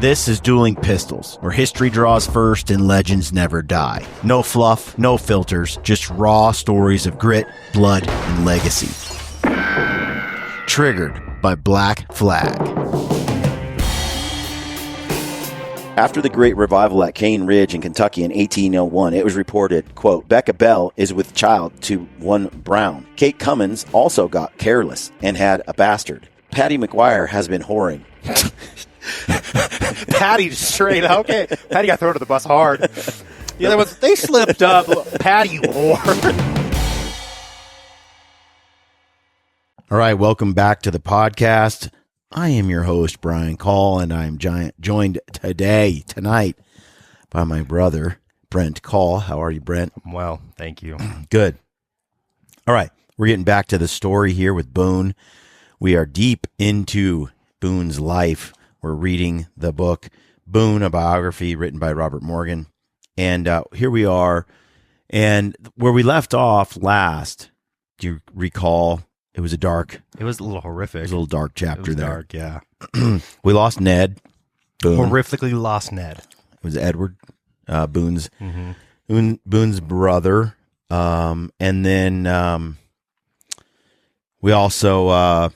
This is Dueling Pistols, where history draws first and legends never die. No fluff, no filters, just raw stories of grit, blood, and legacy. Triggered by Black Flag. After the Great Revival at Cane Ridge in Kentucky in 1801, it was reported, quote, Becca Bell is with child to one Brown. Kate Cummins also got careless and had a bastard. Patty McGuire has been whoring. Patty straight up. Okay. Patty got thrown to the bus hard. The other ones, they slipped up. Patty whore. All right, welcome back to the podcast. I am your host, Brian Call, and I'm joined tonight, by my brother, Brent Call. How are you, Brent? Well, thank you. Good. All right, we're getting back to the story here with Boone. We are deep into Boone's life. We're reading the book Boone, a biography written by Robert Morgan. And here we are. And where we left off last, do you recall? It was a little horrific. It was a little dark chapter there. Dark, yeah. We lost Ned. Boone. Horrifically lost Ned. It was Edward, Boone's Boone's brother. And then we also,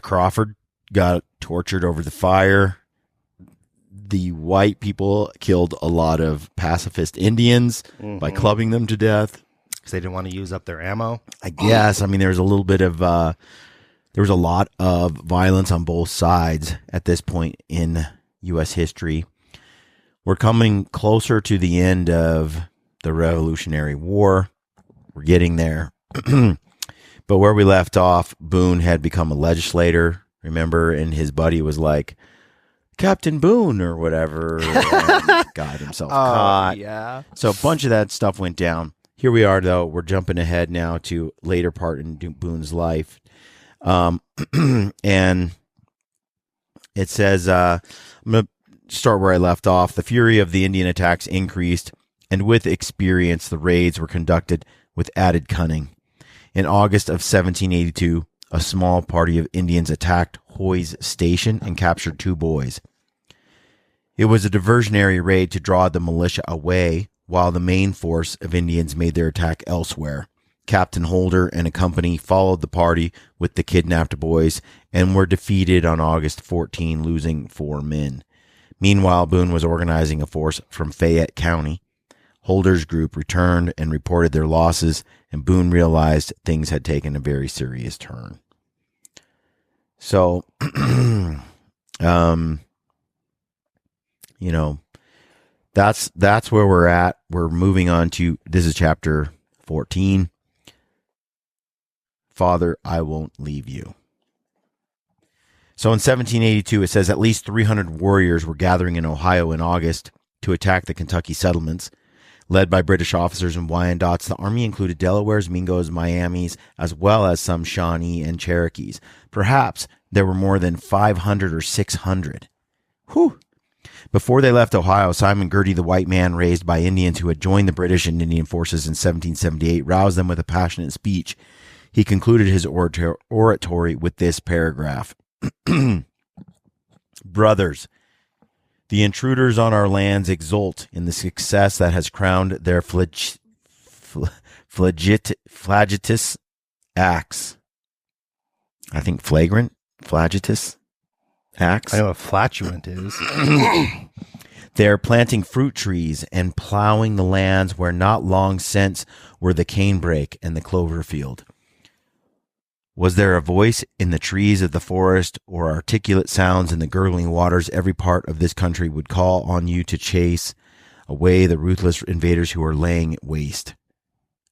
Crawford got tortured over the fire. The white people killed a lot of pacifist Indians by clubbing them to death. Because they didn't want to use up their ammo? I guess. I mean, there's a little bit of, there was a lot of violence on both sides at this point in U.S. history. We're coming closer to the end of the Revolutionary War. We're getting there. But where we left off, Boone had become a legislator, remember? And his buddy was like, Captain Boone or whatever. And got himself caught. Yeah. So a bunch of that stuff went down. Here we are, though. We're jumping ahead now to later part in Boone's life. And it says, I'm going to start where I left off. The fury of the Indian attacks increased, and with experience, the raids were conducted with added cunning. In August of 1782, a small party of Indians attacked Hoy's station and captured 2 boys. It was a diversionary raid to draw the militia away, while the main force of Indians made their attack elsewhere. Captain Holder and a company followed the party with the kidnapped boys and were defeated on August 14, losing 4 men. Meanwhile, Boone was organizing a force from Fayette County. Holder's group returned and reported their losses, and Boone realized things had taken a very serious turn. So, that's where we're at. We're moving on to, this is chapter 14. Father, I won't leave you. So in 1782, it says at least 300 warriors were gathering in Ohio in August to attack the Kentucky settlements. Led by British officers and Wyandots, the army included Delawares, Mingos, Miamis, as well as some Shawnee and Cherokees. Perhaps there were more than 500 or 600. Whew! Before they left Ohio, Simon Girty, the white man raised by Indians who had joined the British and Indian forces in 1778, roused them with a passionate speech. He concluded his oratory with this paragraph. Brothers, the intruders on our lands exult in the success that has crowned their flagitious acts. I think flagitious acts. I know what flatulent is. They're planting fruit trees and plowing the lands where not long since were the canebrake and the clover field. Was there a voice in the trees of the forest or articulate sounds in the gurgling waters? Every part of this country would call on you to chase away the ruthless invaders who are laying it waste.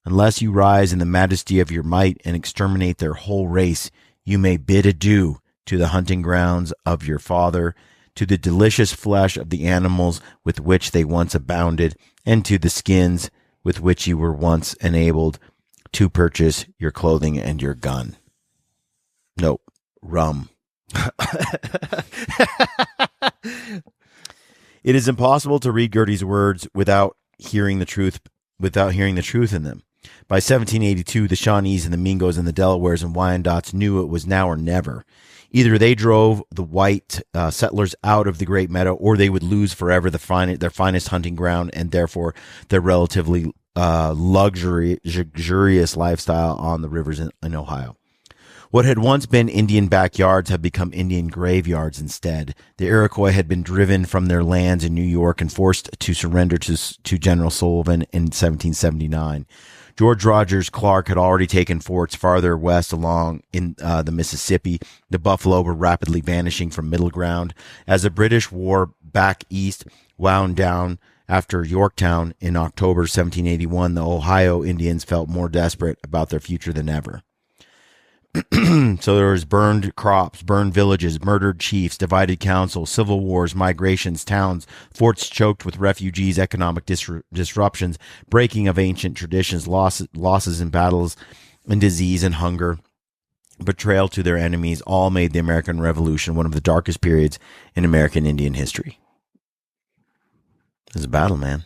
Unless you rise in the majesty of your might and exterminate their whole race, you may bid adieu to the hunting grounds of your father, to the delicious flesh of the animals with which they once abounded, and to the skins with which you were once enabled to purchase your clothing and your gun. Nope, rum. It is impossible to read Girty's words without hearing the truth in them. By 1782, the Shawnees and the Mingos and the Delawares and Wyandots knew it was now or never. Either they drove the white settlers out of the Great Meadow, or they would lose forever their finest hunting ground and therefore their relatively luxurious lifestyle on the rivers in Ohio. What had once been Indian backyards have become Indian graveyards instead. The Iroquois had been driven from their lands in New York and forced to surrender to General Sullivan in 1779. George Rogers Clark had already taken forts farther west along in the Mississippi. The buffalo were rapidly vanishing from middle ground. As the British war back east wound down after Yorktown in October 1781, the Ohio Indians felt more desperate about their future than ever. So there was burned crops, burned villages, murdered chiefs, divided councils, civil wars, migrations, towns, forts choked with refugees, economic disruptions, breaking of ancient traditions, losses in battles, and disease and hunger, betrayal to their enemies, all made the American Revolution one of the darkest periods in American Indian history. It was a battle, man,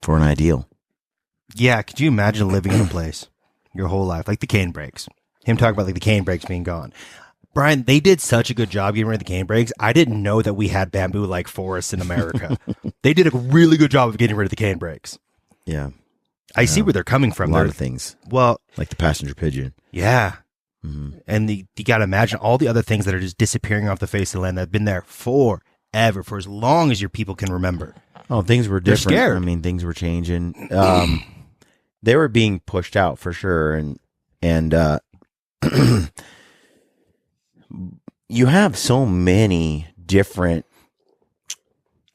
for an ideal. Yeah, could you imagine living in a place your whole life, like the cane brakes? Him talking about like the cane brakes being gone. Brian, they did such a good job getting rid of the cane brakes. I didn't know that we had bamboo like forests in America. They did a really good job of getting rid of the cane brakes. Yeah. I see where they're coming from. A lot of things. Well, like the passenger pigeon. Yeah. Mm-hmm. And you got to imagine all the other things that are just disappearing off the face of the land that have been there forever, for as long as your people can remember. Oh, things were different. They're scared. I mean, things were changing. They were being pushed out for sure. And you have so many different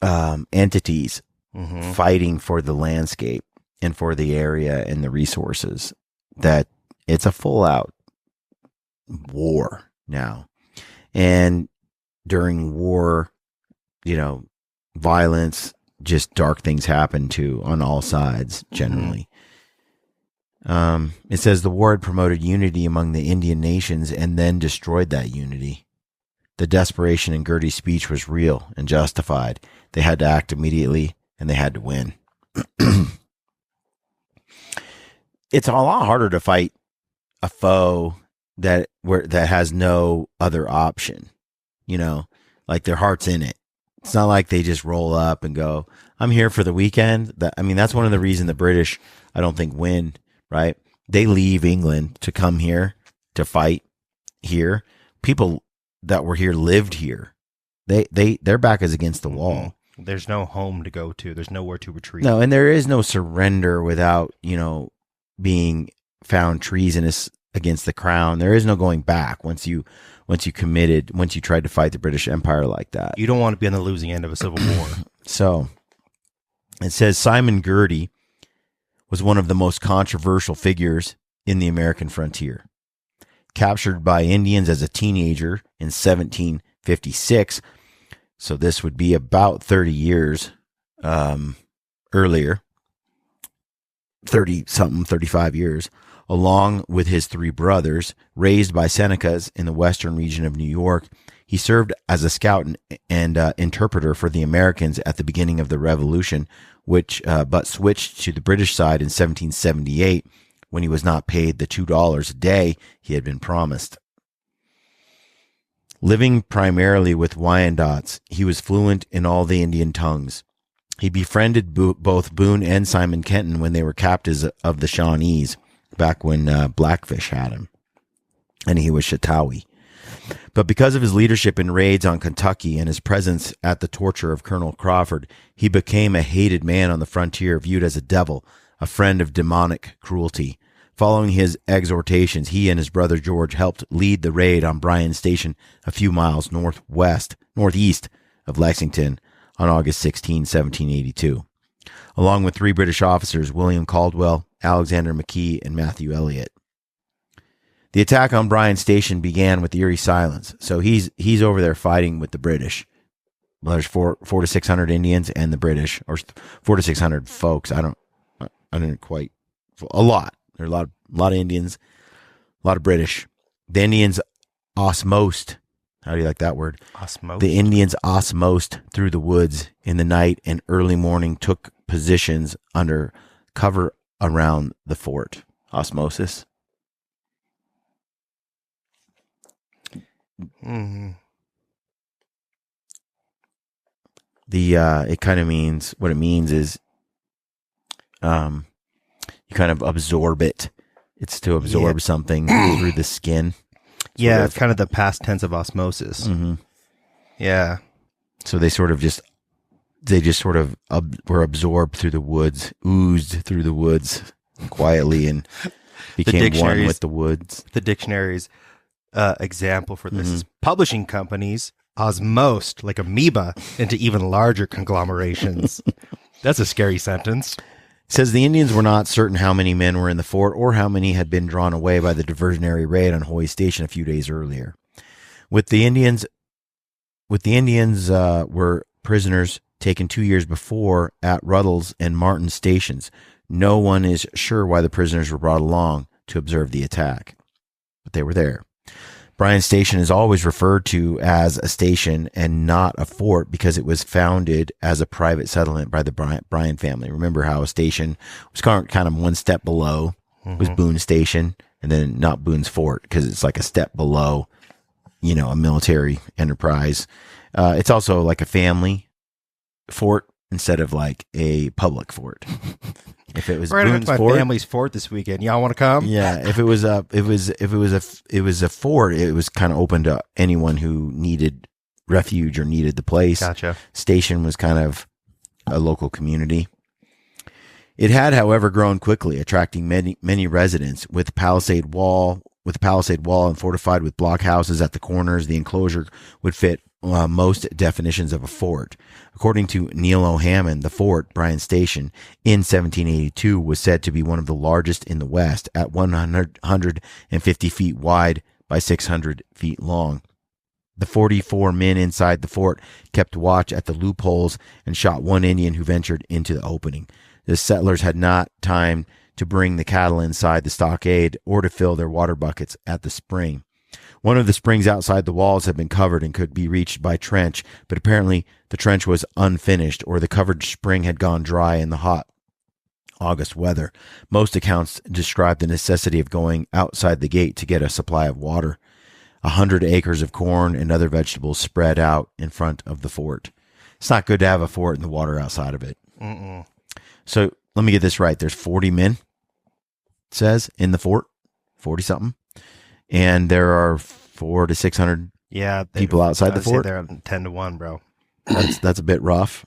entities fighting for the landscape and for the area and the resources that it's a full out war now. And during war, violence, just dark things happen too on all sides generally. It says the war had promoted unity among the Indian nations and then destroyed that unity. The desperation in Girty's speech was real and justified. They had to act immediately and they had to win. It's a lot harder to fight a foe that has no other option, like their heart's in it. It's not like they just roll up and go, I'm here for the weekend. That's one of the reasons the British, I don't think, win. Right? They leave England to come here to fight here. People that were here lived here. Their back is against the wall. There's no home to go to. There's nowhere to retreat. No, and there is no surrender without, being found treasonous against the crown. There is no going back once you tried to fight the British Empire like that. You don't want to be on the losing end of a civil war. So it says Simon Girty was one of the most controversial figures in the American frontier. Captured by Indians as a teenager in 1756, so this would be about 30 years earlier, 35 years, along with his three brothers, raised by Senecas in the western region of New York. He served as a scout and interpreter for the Americans at the beginning of the Revolution, but switched to the British side in 1778 when he was not paid the $2 a day he had been promised. Living primarily with Wyandots, he was fluent in all the Indian tongues. He befriended both Boone and Simon Kenton when they were captives of the Shawnees, back when Blackfish had him, and he was Chautauqua. But because of his leadership in raids on Kentucky and his presence at the torture of Colonel Crawford, he became a hated man on the frontier, viewed as a devil, a friend of demonic cruelty. Following his exhortations, he and his brother George helped lead the raid on Bryan Station a few miles northeast of Lexington on August 16, 1782. Along with three British officers, William Caldwell, Alexander McKee, and Matthew Elliott. The attack on Bryan Station began with eerie silence. So he's over there fighting with the British. Well, there's 400 to 600 Indians and the British, or 400 to 600 folks. I didn't quite, a lot. There are a lot of Indians, a lot of British. The Indians osmosed. How do you like that word? Osmosed. The Indians osmosed through the woods in the night and early morning, took positions under cover around the fort. Osmosis. Mm-hmm. It kind of means, what it means is, you kind of absorb it. It's to absorb something through the skin. It's kind of the past tense of osmosis. Mm-hmm. Yeah. So they just sort of were absorbed through the woods, oozed through the woods quietly, and became one with the woods. The dictionary's example for this is publishing companies osmosed like amoeba into even larger conglomerations. That's a scary sentence. It says the Indians were not certain how many men were in the fort or how many had been drawn away by the diversionary raid on Hoy Station a few days earlier. With the Indians were prisoners taken 2 years before at Ruddles and Martin stations. No one is sure why the prisoners were brought along to observe the attack, but they were there. Bryan Station is always referred to as a station and not a fort because it was founded as a private settlement by the Bryan family. Remember how a station was kind of one step below was Boone Station, and then not Boone's Fort because it's like a step below, a military enterprise. It's also like a family fort instead of like a public fort. If it was Boone's my fort, family's fort this weekend. Y'all want to come? Yeah. If it was a fort, it was kind of open to anyone who needed refuge or needed the place. Gotcha. Station was kind of a local community. It had, however, grown quickly, attracting many residents. With palisade wall and fortified with blockhouses at the corners, the enclosure would fit most definitions of a fort. According to Neil O'Hammond, the fort, Bryan Station, in 1782 was said to be one of the largest in the West at 150 feet wide by 600 feet long. The 44 men inside the fort kept watch at the loopholes and shot one Indian who ventured into the opening. The settlers had not time to bring the cattle inside the stockade or to fill their water buckets at the spring. One of the springs outside the walls had been covered and could be reached by trench, but apparently the trench was unfinished or the covered spring had gone dry in the hot August weather. Most accounts describe the necessity of going outside the gate to get a supply of water. 100 acres of corn and other vegetables spread out in front of the fort. It's not good to have a fort and the water outside of it. Mm-mm. So let me get this right. There's 40 men, it says, in the fort, 40 something. And there are 400 to 600 people outside the fort. They're 10 to 1, bro. That's a bit rough.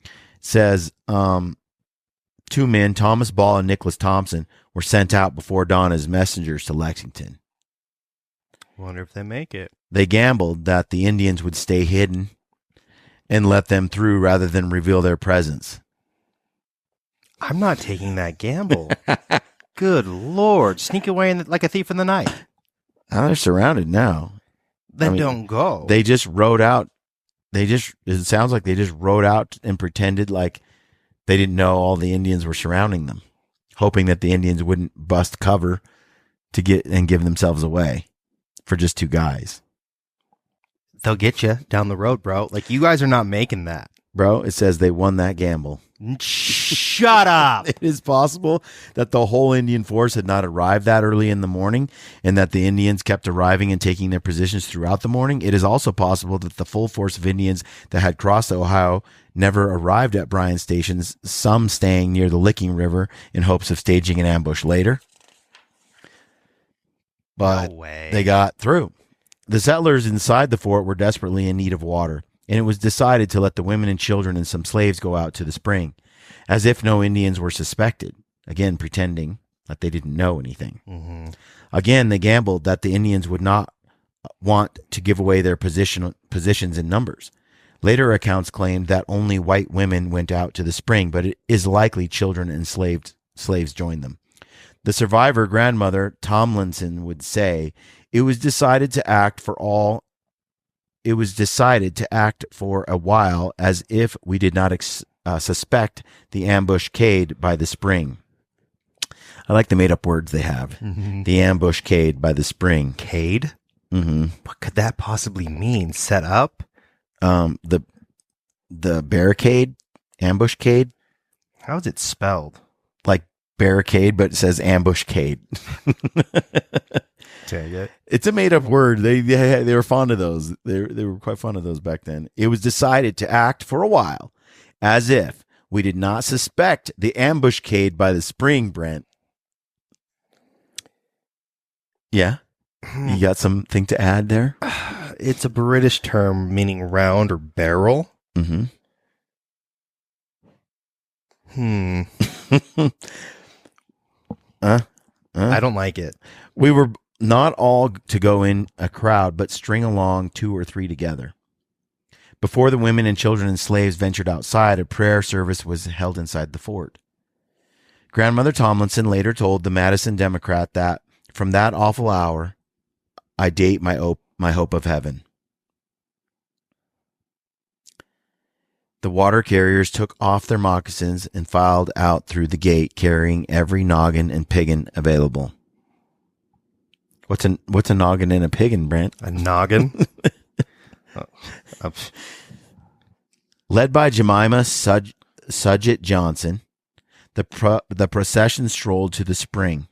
It says 2 men, Thomas Ball and Nicholas Thompson, were sent out before dawn as messengers to Lexington. Wonder if they make it. They gambled that the Indians would stay hidden and let them through rather than reveal their presence. I'm not taking that gamble. Good Lord. Sneak away like a thief in the night. They're surrounded now. Then don't go. They just rode out. It sounds like they just rode out and pretended like they didn't know all the Indians were surrounding them, hoping that the Indians wouldn't bust cover to get and give themselves away for just 2 guys. They'll get you down the road, bro. Like, you guys are not making that. Bro, it says they won that gamble. Shut up. It is possible that the whole Indian force had not arrived that early in the morning and that the Indians kept arriving and taking their positions throughout the morning. It is also possible that the full force of Indians that had crossed the Ohio never arrived at Bryan Stations, some staying near the Licking River in hopes of staging an ambush later. But no way. They got through. The settlers inside the fort were desperately in need of water, and it was decided to let the women and children and some slaves go out to the spring, as if no Indians were suspected, again pretending that they didn't know anything. Mm-hmm. Again, they gambled that the Indians would not want to give away their positions in numbers. Later accounts claimed that only white women went out to the spring, but it is likely children and slaves joined them. The survivor grandmother Tomlinson would say, It was decided to act for a while as if we did not suspect the ambuscade by the spring. I like the made-up words they have. Mm-hmm. The ambuscade by the spring. Cade? Mm-hmm. What could that possibly mean? Set up? The barricade? Ambushcade? How is it spelled? Like barricade, but it says ambushcade. Dang it. It's a made-up word. They were fond of those. They were quite fond of those back then. It was decided to act for a while as if we did not suspect the ambuscade by the spring, Brent. Yeah? You got something to add there? It's a British term meaning round or barrel. Mm-hmm. I don't like it. We were not all to go in a crowd, but string along 2 or 3 together. Before the women and children and slaves ventured outside, a prayer service was held inside the fort. Grandmother Tomlinson later told the Madison Democrat that, from that awful hour, I date my hope of heaven. The water carriers took off their moccasins and filed out through the gate, carrying every noggin and piggin available. What's a noggin and a piggin, Brent? A noggin? Led by Jemima Sudgett Johnson, the procession strolled to the spring.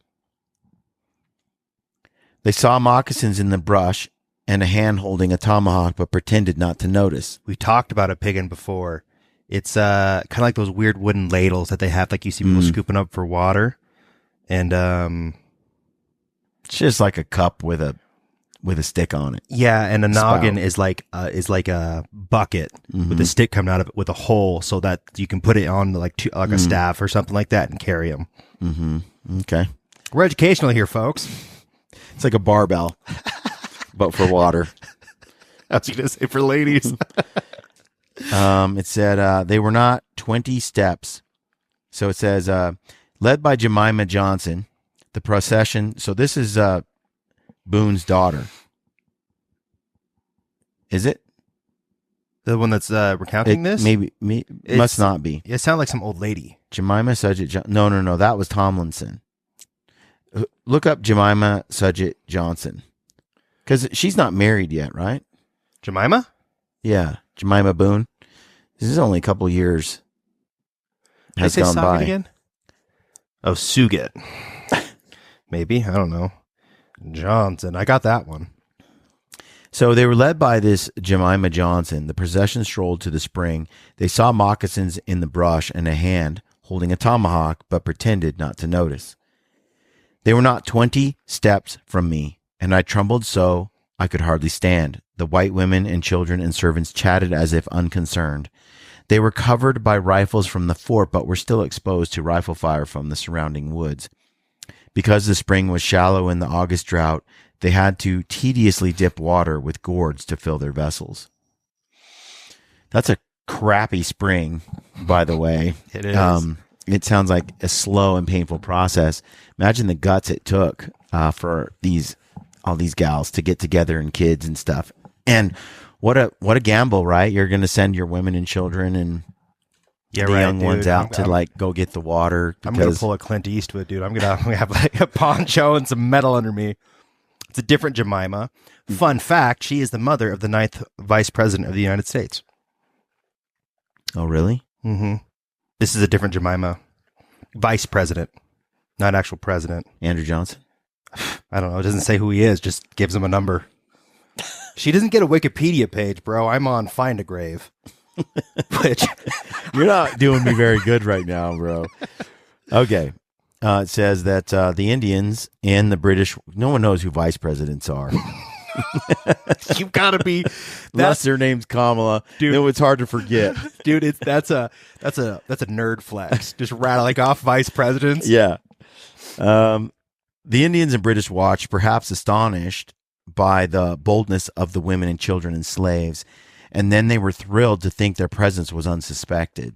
They saw moccasins in the brush and a hand holding a tomahawk, but pretended not to notice. We talked about a piggin before. It's kind of like those weird wooden ladles that they have, like you see people scooping up for water. And it's just like a cup with a stick on it. Yeah, and a noggin is like a bucket with a stick coming out of it with a hole, so that you can put it on like a staff or something like that and carry them. Mm-hmm. Okay, we're educational here, folks. It's like a barbell, but for water. I was going to say for ladies. It said they were not 20 steps. So it says, led by Jemima Johnson, the procession. So this is Boone's daughter. Is it? The one that's recounting this? Maybe must not be. It sounds like some old lady. Jemima Sudgett. No. That was Tomlinson. Look up Jemima Sudgett Johnson. Because she's not married yet, right? Jemima? Yeah. Jemima Boone. This is only a couple years has gone by. Again? Oh, Suget. Maybe. I don't know. Johnson. I got that one. So they were led by this Jemima Johnson. The procession strolled to the spring. They saw moccasins in the brush and a hand holding a tomahawk, but pretended not to notice. They were not 20 steps from me, and I trembled so I could hardly stand. The white women and children and servants chatted as if unconcerned. They were covered by rifles from the fort, but were still exposed to rifle fire from the surrounding woods. Because the spring was shallow in the August drought, they had to tediously dip water with gourds to fill their vessels. That's a crappy spring, by the way. It is. It sounds like a slow and painful process. Imagine the guts it took for all these gals to get together and kids and stuff. And what a gamble, right? You're going to send your women and children and young ones out to go get the water. I'm going to pull a Clint Eastwood, dude. I'm going to have like a poncho and some metal under me. It's a different Jemima. Fun fact, she is the mother of the 9th Vice President of the United States. Oh, really? Mm-hmm. This is a different Jemima. Vice President, not actual president. Andrew Johnson? I don't know. It doesn't say who he is, just gives him a number. She doesn't get a Wikipedia page, bro. I'm on Find a Grave. Which you're not doing me very good right now, bro. Okay. It says that the Indians and the British, no one knows who vice presidents are. You've got to be. Unless their name's Kamala, dude. Then it's hard to forget, dude. That's a nerd flex. Just rattling off vice presidents. Yeah. The Indians and British watched, perhaps astonished by the boldness of the women and children and slaves, and then they were thrilled to think their presence was unsuspected.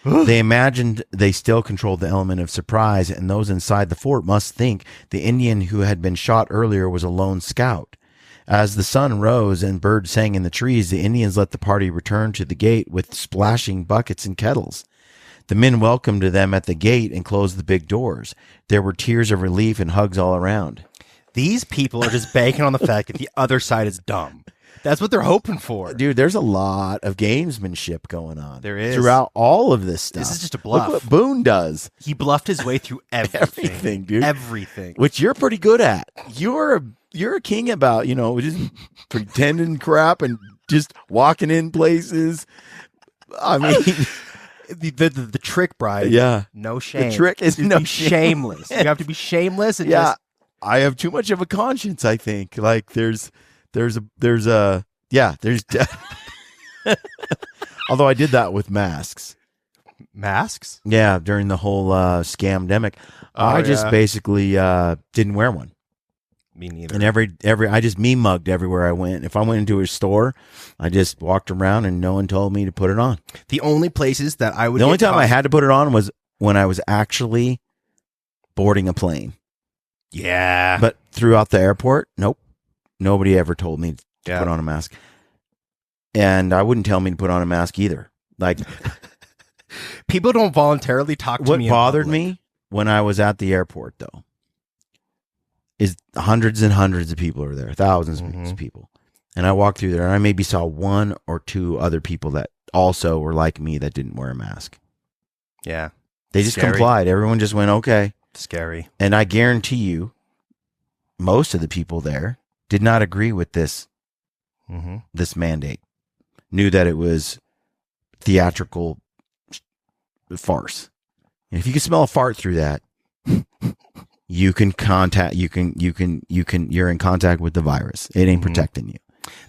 They imagined they still controlled the element of surprise, and those inside the fort must think the Indian who had been shot earlier was a lone scout. As the sun rose and birds sang in the trees, the Indians let the party return to the gate with splashing buckets and kettles. The men welcomed them at the gate and closed the big doors. There were tears of relief and hugs all around. These people are just banking on the fact that the other side is dumb. That's what they're hoping for. Dude, there's a lot of gamesmanship going on. There is. Throughout all of this stuff. This is just a bluff. Look what Boone does. He bluffed his way through everything. Everything, dude. Everything. Which you're pretty good at. You're a king about, just pretending crap and just walking in places. I mean, the trick, Brian. Yeah. No shame. The trick is no shameless. You have to be shameless and yeah. just. I have too much of a conscience, I think. Like there's although I did that with masks. Masks? Yeah, during the whole scamdemic. I just basically didn't wear one. Me neither. And I just mugged everywhere I went. If I went into a store, I just walked around and no one told me to put it on. The only places that I would The only time I had to put it on was when I was actually boarding a plane. Yeah. But throughout the airport, nope. Nobody ever told me to put on a mask. And I wouldn't tell me to put on a mask either. Like people don't voluntarily talk to me. What bothered me when I was at the airport, though, is hundreds and hundreds of people are there, thousands of people. And I walked through there and I maybe saw one or two other people that also were like me that didn't wear a mask. Yeah. They just complied. Everyone just went, okay. Scary. And I guarantee you, most of the people there did not agree with this mandate. Knew that it was theatrical farce. And if you can smell a fart through that, you're in contact with the virus. It ain't protecting you.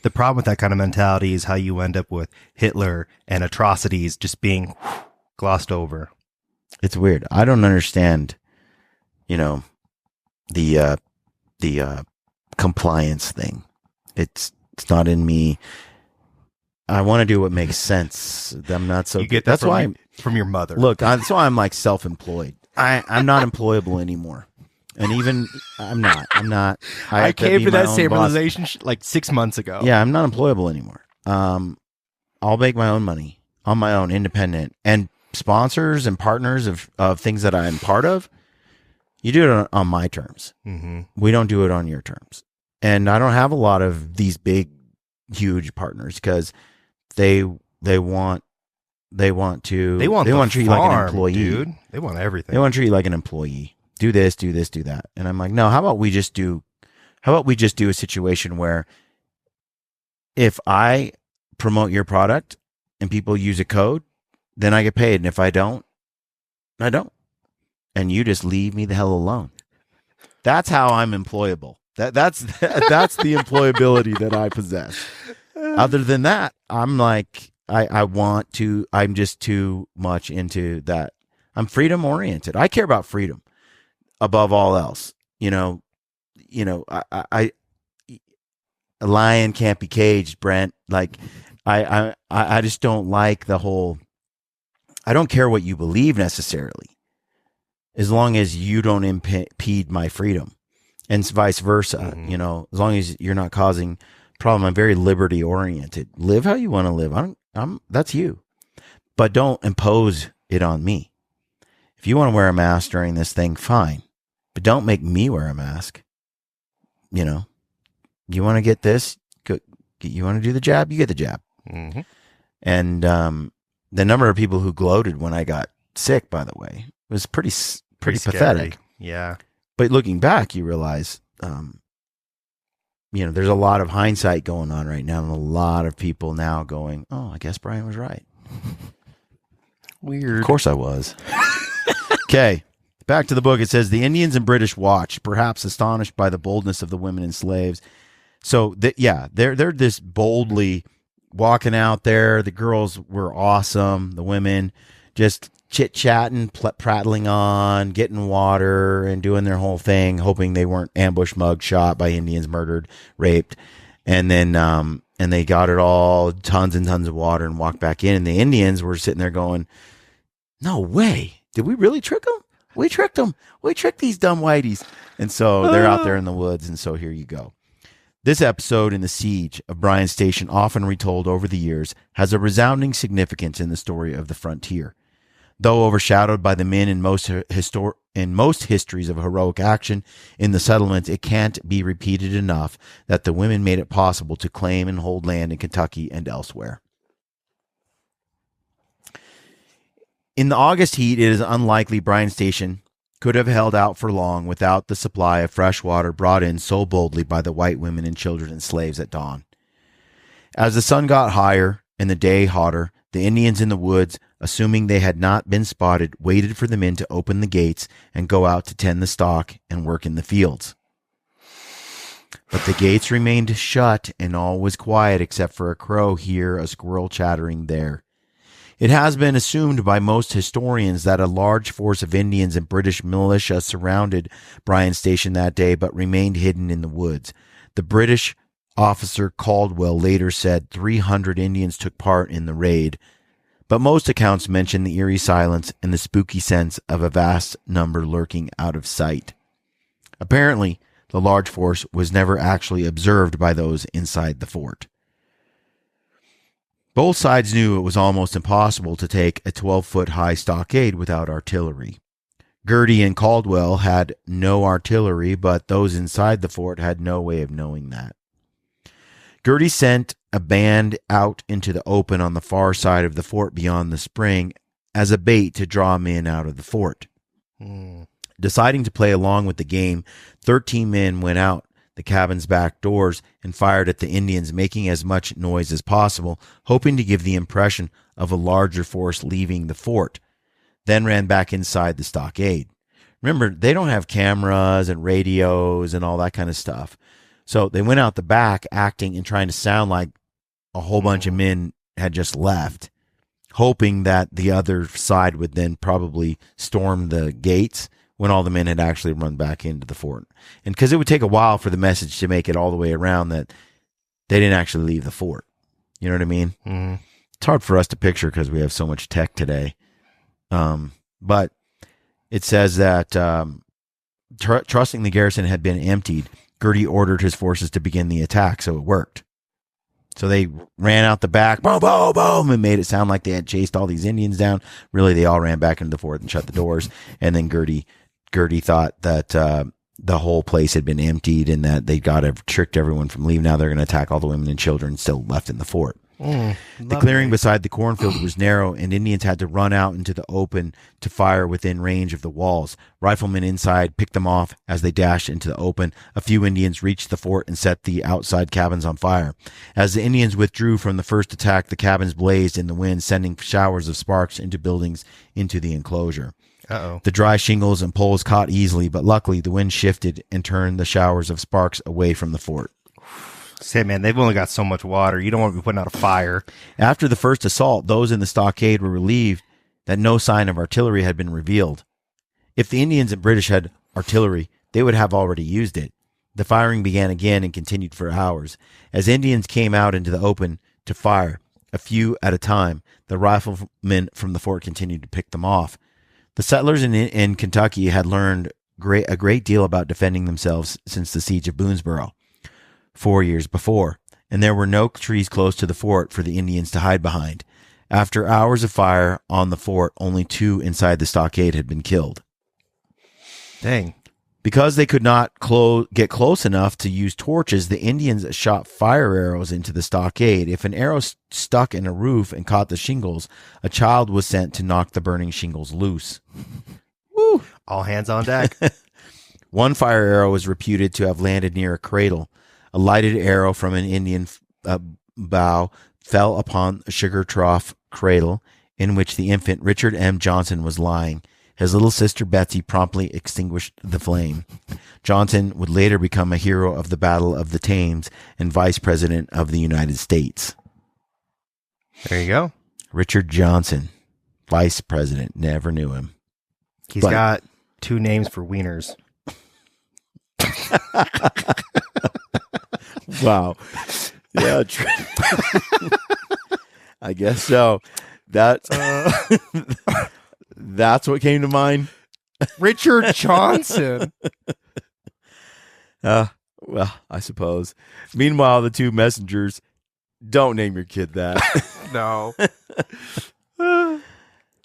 The problem with that kind of mentality is how you end up with Hitler and atrocities just being glossed over. It's weird. I don't understand, the compliance thing. It's not in me. I want to do what makes sense. I'm not so. You get that that's why from your mother. Look, that's why I'm like self-employed. I'm not employable anymore, and even I'm not. I came to that same realization like 6 months ago. Yeah, I'm not employable anymore. I'll make my own money on my own, independent, and sponsors and partners of things that I'm part of. You do it on my terms. We don't do it on your terms. And I don't have a lot of these big, huge partners because they want to treat you like an employee, dude. They want everything. They want to treat you like an employee. Do this, do this, do that. And I'm like, no. How about we just do a situation where if I promote your product and people use a code, then I get paid, and if I don't, I don't. And you just leave me the hell alone. That's how I'm employable. That's the employability that I possess. Other than that, I'm like, I'm just too much into that. I'm freedom oriented. I care about freedom above all else. A lion can't be caged, Brent. Like I just don't like the whole, I don't care what you believe necessarily, as long as you don't impede my freedom, and vice versa. As long as you're not causing problem. I'm very liberty oriented. Live how you want to live. That's you, but don't impose it on me. If you want to wear a mask during this thing, fine, but don't make me wear a mask. You want to get this, you want to do the jab, you get the jab. And the number of people who gloated when I got sick, by the way, was pretty pathetic. Yeah. But looking back, you realize, there's a lot of hindsight going on right now, and a lot of people now going, "Oh, I guess Brian was right." Weird. Of course I was. Okay. Back to the book. It says, the Indians and British watched, perhaps astonished by the boldness of the women and slaves. So, they're this boldly walking out there. The girls were awesome. The women just chit-chatting, prattling on, getting water and doing their whole thing, hoping they weren't ambushed, mugged, shot by Indians, murdered, raped. And then and they got it all, tons and tons of water, and walked back in. And the Indians were sitting there going, no way. Did we really trick them? We tricked them. We tricked these dumb whiteys. And so they're out there in the woods. And so here you go. This episode in the siege of Bryan Station, often retold over the years, has a resounding significance in the story of the frontier. Though overshadowed by the men in most histories of heroic action in the settlements, it can't be repeated enough that the women made it possible to claim and hold land in Kentucky and elsewhere. In the August heat, it is unlikely Bryan Station could have held out for long without the supply of fresh water brought in so boldly by the white women and children and slaves at dawn. As the sun got higher and the day hotter, the Indians in the woods, assuming they had not been spotted, waited for the men to open the gates and go out to tend the stock and work in the fields. But the gates remained shut and all was quiet except for a crow here, a squirrel chattering there. It has been assumed by most historians that a large force of Indians and British militia surrounded Bryan Station that day but remained hidden in the woods. The British officer Caldwell later said 300 Indians took part in the raid, but most accounts mention the eerie silence and the spooky sense of a vast number lurking out of sight. Apparently, the large force was never actually observed by those inside the fort. Both sides knew it was almost impossible to take a 12-foot-high stockade without artillery. Girty and Caldwell had no artillery, but those inside the fort had no way of knowing that. Girty sent a band out into the open on the far side of the fort beyond the spring as a bait to draw men out of the fort. Deciding to play along with the game, 13 men went out the cabin's back doors and fired at the Indians, making as much noise as possible, hoping to give the impression of a larger force leaving the fort, then ran back inside the stockade. Remember, they don't have cameras and radios and all that kind of stuff. So they went out the back acting and trying to sound like a whole bunch of men had just left, hoping that the other side would then probably storm the gates when all the men had actually run back into the fort. And because it would take a while for the message to make it all the way around that they didn't actually leave the fort. You know what I mean? Mm-hmm. It's hard for us to picture because we have so much tech today. But it says that trusting the garrison had been emptied, Girty ordered his forces to begin the attack, so it worked. So they ran out the back, boom, boom, boom, and made it sound like they had chased all these Indians down. Really, they all ran back into the fort and shut the doors. And then Girty thought that the whole place had been emptied and that they got tricked everyone from leaving. Now they're going to attack all the women and children still left in the fort. The clearing beside the cornfield was narrow, and Indians had to run out into the open to fire within range of the walls. Riflemen inside picked them off as they dashed into the open. A few Indians reached the fort and set the outside cabins on fire. As the Indians withdrew from the first attack, the cabins blazed in the wind, sending showers of sparks into buildings into the enclosure. The dry shingles and poles caught easily, but luckily the wind shifted and turned the showers of sparks away from the fort. Say, man, they've only got so much water. You don't want to be putting out a fire. After the first assault, those in the stockade were relieved that no sign of artillery had been revealed. If the Indians and British had artillery, they would have already used it. The firing began again and continued for hours. As Indians came out into the open to fire, a few at a time, the riflemen from the fort continued to pick them off. The settlers in Kentucky had learned a great deal about defending themselves since the siege of Boonesboro 4 years before, and there were no trees close to the fort for the Indians to hide behind. After hours of fire on the fort, only 2 inside the stockade had been killed. Dang. Because they could not get close enough to use torches, the Indians shot fire arrows into the stockade. If an arrow stuck in a roof and caught the shingles, a child was sent to knock the burning shingles loose. Woo! All hands on deck. One fire arrow was reputed to have landed near a cradle. A lighted arrow from an Indian bow fell upon a sugar trough cradle in which the infant Richard M. Johnson was lying. His little sister Betsy promptly extinguished the flame. Johnson would later become a hero of the Battle of the Thames and Vice President of the United States. There you go. Richard Johnson, Vice President. Never knew him. He's got 2 names for wieners. Wow. Yeah. I guess so. That's what came to mind. Richard Johnson. Well, I suppose. Meanwhile, the 2 messengers, don't name your kid that. No.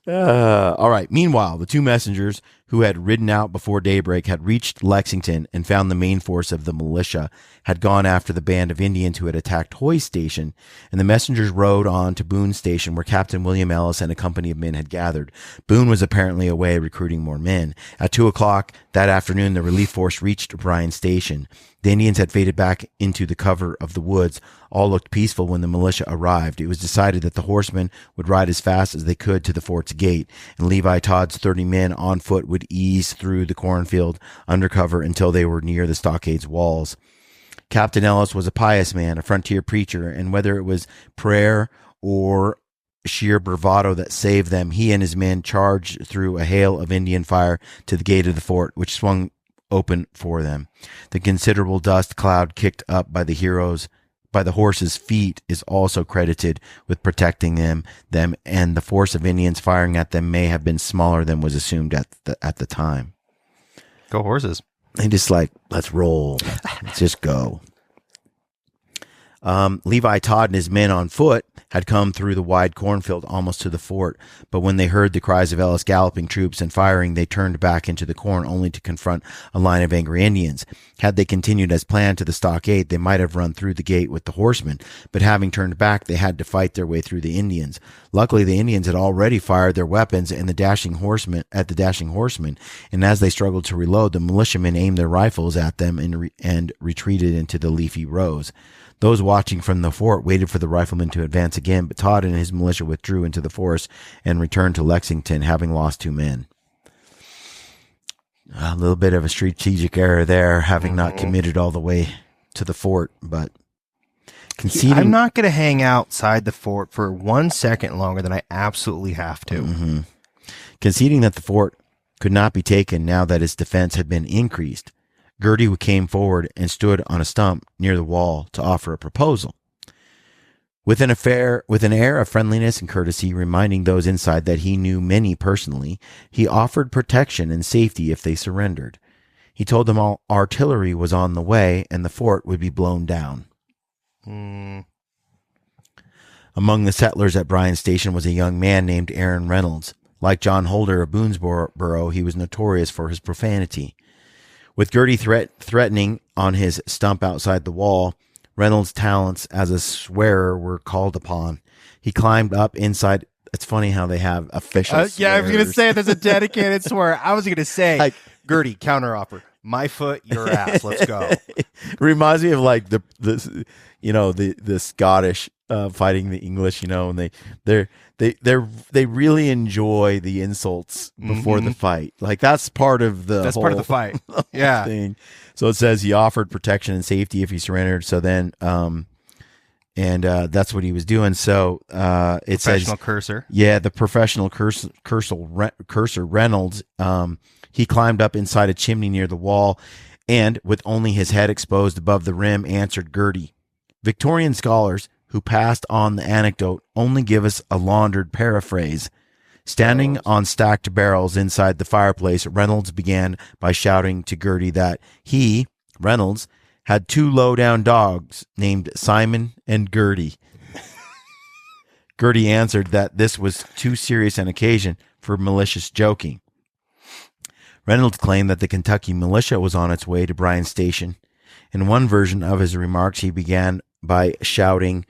All right. Meanwhile, the two messengers who had ridden out before daybreak had reached Lexington and found the main force of the militia had gone after the band of Indians who had attacked Hoy's station, and the messengers rode on to Boone's station where Captain William Ellis and a company of men had gathered. Boone was apparently away recruiting more men. At 2:00 that afternoon, the relief force reached Bryan's station. The Indians had faded back into the cover of the woods. All looked peaceful when the militia arrived. It was decided that the horsemen would ride as fast as they could to the fort's gate, and Levi Todd's 30 men on foot would ease through the cornfield undercover until they were near the stockade's walls. Captain Ellis was a pious man, a frontier preacher, and whether it was prayer or sheer bravado that saved them, he and his men charged through a hail of Indian fire to the gate of the fort, which swung open for them. The considerable dust cloud kicked up by the horses' feet is also credited with protecting them, and the force of Indians firing at them may have been smaller than was assumed at the time. Go horses. They just like, let's roll. Let's just go. Levi Todd and his men on foot had come through the wide cornfield almost to the fort, but when they heard the cries of Ellis galloping troops and firing, they turned back into the corn only to confront a line of angry Indians. Had they continued as planned to the stockade, they might have run through the gate with the horsemen, but having turned back, they had to fight their way through the Indians. Luckily, the Indians had already fired their weapons at the dashing horsemen, and as they struggled to reload, the militiamen aimed their rifles at them and retreated into the leafy rows. Those watching from the fort waited for the riflemen to advance again, but Todd and his militia withdrew into the forest and returned to Lexington, having lost 2 men. A little bit of a strategic error there, having not committed all the way to the fort, but conceding. I'm not going to hang outside the fort for 1 second longer than I absolutely have to. Mm-hmm. Conceding that the fort could not be taken now that its defense had been increased, Girty came forward and stood on a stump near the wall to offer a proposal. With an air of friendliness and courtesy, reminding those inside that he knew many personally, he offered protection and safety if they surrendered. He told them all artillery was on the way and the fort would be blown down. Among the settlers at Bryan's station was a young man named Aaron Reynolds. Like John Holder of Boonesboro, he was notorious for his profanity. With Girty threatening on his stump outside the wall, Reynolds' talents as a swearer were called upon. He climbed up inside. It's funny how they have official swears. Yeah, I was going to say there's a dedicated swear. I was going to say, like, Girty, counteroffer. My foot, your ass. Let's go. Reminds me of like the Scottish fighting the English, and they really enjoy the insults before the fight. Like that's part of the fight. Yeah. Thing. So it says he offered protection and safety if he surrendered. So then, that's what he was doing. So it says professional cursor. Yeah, the professional cursor Reynolds. He climbed up inside a chimney near the wall, and with only his head exposed above the rim, answered Girty. Victorian scholars who passed on the anecdote only give us a laundered paraphrase. Standing on stacked barrels inside the fireplace, Reynolds began by shouting to Girty that he, Reynolds, had 2 low-down dogs named Simon and Girty. Girty answered that this was too serious an occasion for malicious joking. Reynolds claimed that the Kentucky militia was on its way to Bryan's station. In one version of his remarks, he began by shouting,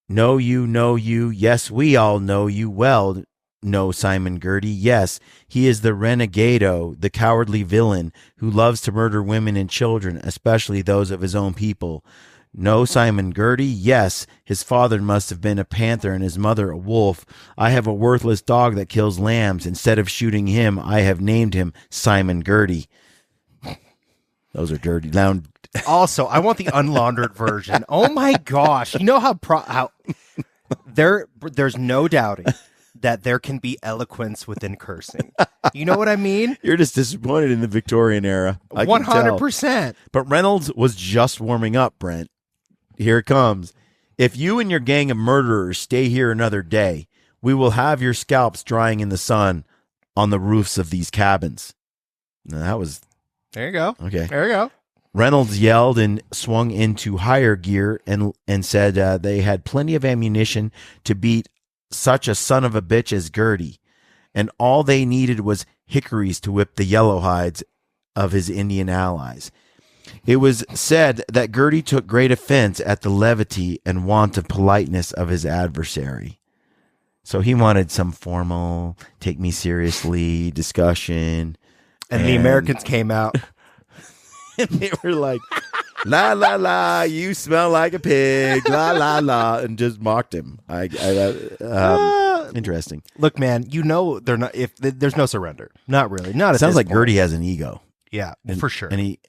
know you, yes, we all know you well, know Simon Girty, yes, he is the renegado, the cowardly villain, who loves to murder women and children, especially those of his own people. No, Simon Girty, yes, his father must have been a panther and his mother a wolf. I have a worthless dog that kills lambs. Instead of shooting him, I have named him Simon Girty. Those are dirty. Also, I want the unlaundered version. Oh my gosh. You know how there's no doubting that there can be eloquence within cursing. You know what I mean? You're just disappointed in the Victorian era. 100%. But Reynolds was just warming up, Brent. Here it comes. If you and your gang of murderers stay here another day, we will have your scalps drying in the sun on the roofs of these cabins. Now, that was... There you go. Okay. There you go. Reynolds yelled and swung into higher gear and said they had plenty of ammunition to beat such a son of a bitch as Gertie, and all they needed was hickories to whip the yellow hides of his Indian allies. It was said that Gertie took great offense at the levity and want of politeness of his adversary. So he wanted some formal, take me seriously discussion. And the Americans came out. And they were like, la, la, la, you smell like a pig, la, la, la, and just mocked him. Interesting. Look, man, they're not, if there's no surrender. Not really. Not. It sounds like Gertie has an ego. Yeah, for sure. And it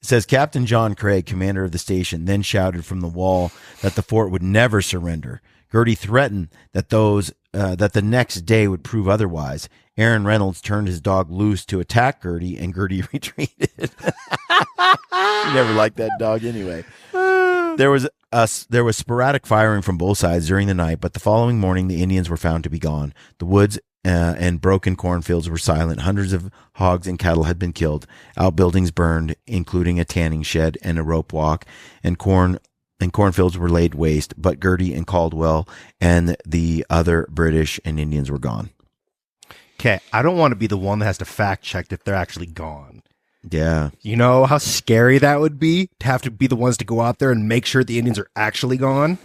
says Captain John Craig, commander of the station, then shouted from the wall that the fort would never surrender. Gertie threatened that that the next day would prove otherwise. Aaron Reynolds turned his dog loose to attack Gertie, and Gertie retreated. He never liked that dog anyway. There was sporadic firing from both sides during the night, but the following morning the Indians were found to be gone. The woods and broken cornfields were silent. Hundreds of hogs and cattle had been killed. Outbuildings burned, including a tanning shed and a rope walk, and cornfields were laid waste. But Gertie and Caldwell and the other British and Indians were gone. Okay, I don't want to be the one that has to fact check if they're actually gone. Yeah. You know how scary that would be to have to be the ones to go out there and make sure the Indians are actually gone?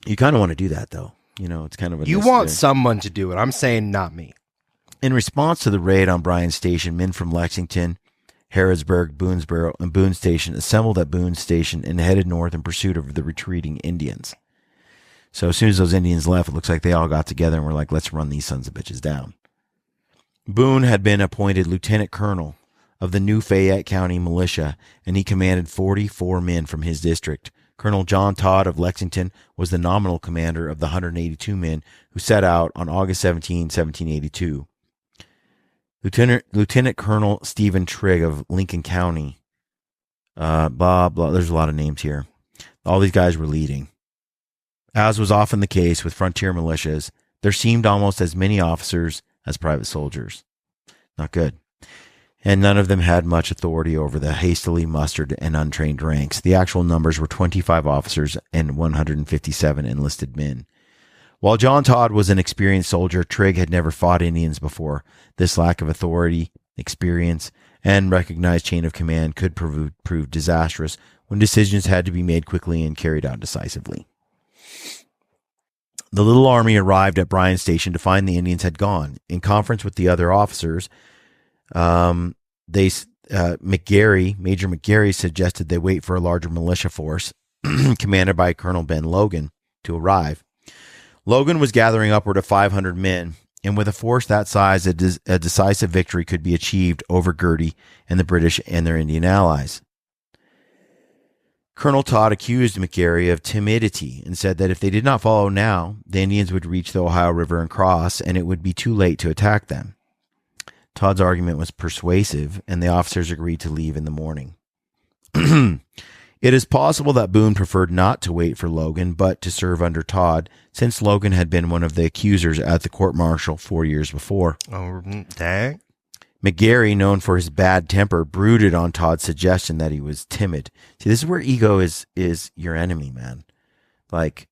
You kind of want to do that, though. It's kind of you want someone to do it. I'm saying not me. In response to the raid on Bryan Station, men from Lexington, Harrodsburg, Boonesboro, and Boone Station assembled at Boone Station and headed north in pursuit of the retreating Indians. So as soon as those Indians left, it looks like they all got together and were like, let's run these sons of bitches down. Boone had been appointed lieutenant colonel of the new Fayette County militia, and he commanded 44 men from his district. Colonel John Todd of Lexington was the nominal commander of the 182 men who set out on August 17, 1782. Lieutenant Colonel Stephen Trigg of Lincoln County, blah, blah, there's a lot of names here. All these guys were leading. As was often the case with frontier militias, there seemed almost as many officers as private soldiers. Not good. And none of them had much authority over the hastily mustered and untrained ranks. The actual numbers were 25 officers and 157 enlisted men. While John Todd was an experienced soldier, Trigg had never fought Indians before. This lack of authority, experience, and recognized chain of command could prove disastrous when decisions had to be made quickly and carried out decisively. The little army arrived at Bryan Station to find the Indians had gone. In conference with the other officers, Major McGarry suggested they wait for a larger militia force, commanded by Colonel Ben Logan, to arrive. Logan was gathering upward of 500 men, and with a force that size, a decisive victory could be achieved over Gertie and the British and their Indian allies. Colonel Todd accused McGarry of timidity and said that if they did not follow now, the Indians would reach the Ohio River and cross, and it would be too late to attack them. Todd's argument was persuasive, and the officers agreed to leave in the morning. It is possible that Boone preferred not to wait for Logan, but to serve under Todd, since Logan had been one of the accusers at the court-martial 4 years before. Oh, dang. McGarry, known for his bad temper, brooded on Todd's suggestion that he was timid. See, this is where ego is your enemy, man. Like,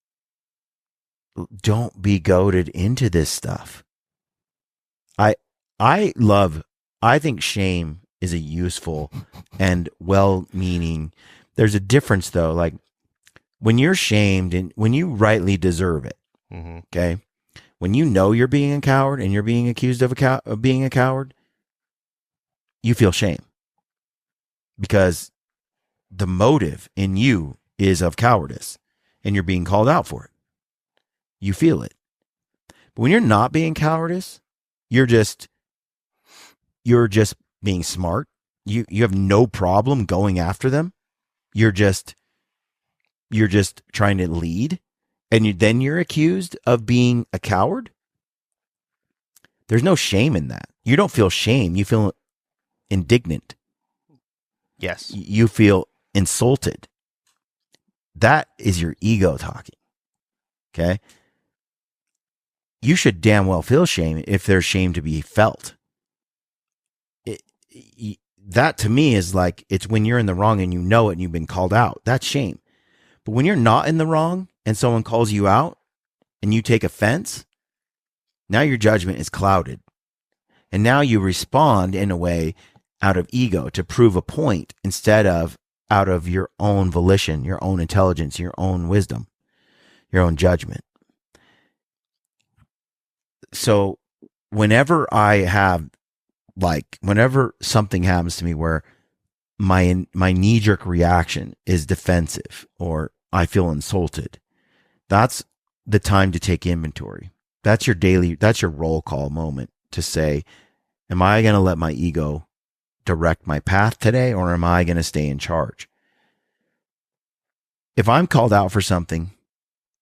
don't be goaded into this stuff. I think shame is a useful and well-meaning. There's a difference, though. Like, when you're shamed and when you rightly deserve it, okay? When you know you're being a coward and you're being accused of being a coward, you feel shame because the motive in you is of cowardice and you're being called out for it. You feel it. But when you're not being cowardice, you're just being smart. You have no problem going after them. You're just trying to lead, and then you're accused of being a coward. There's no shame in that. You don't feel shame. You feel indignant. Yes. You feel insulted. That is your ego talking. Okay? You should damn well feel shame if there's shame to be felt. That to me is like, it's when you're in the wrong and you know it and you've been called out. That's shame. But when you're not in the wrong and someone calls you out and you take offense, now your judgment is clouded. And now you respond in a way out of ego to prove a point instead of out of your own volition, your own intelligence, your own wisdom, your own judgment. So whenever something happens to me where my knee-jerk reaction is defensive or I feel insulted, that's the time to take inventory. That's your roll call moment to say, am I going to let my ego direct my path today, or am I going to stay in charge? If I'm called out for something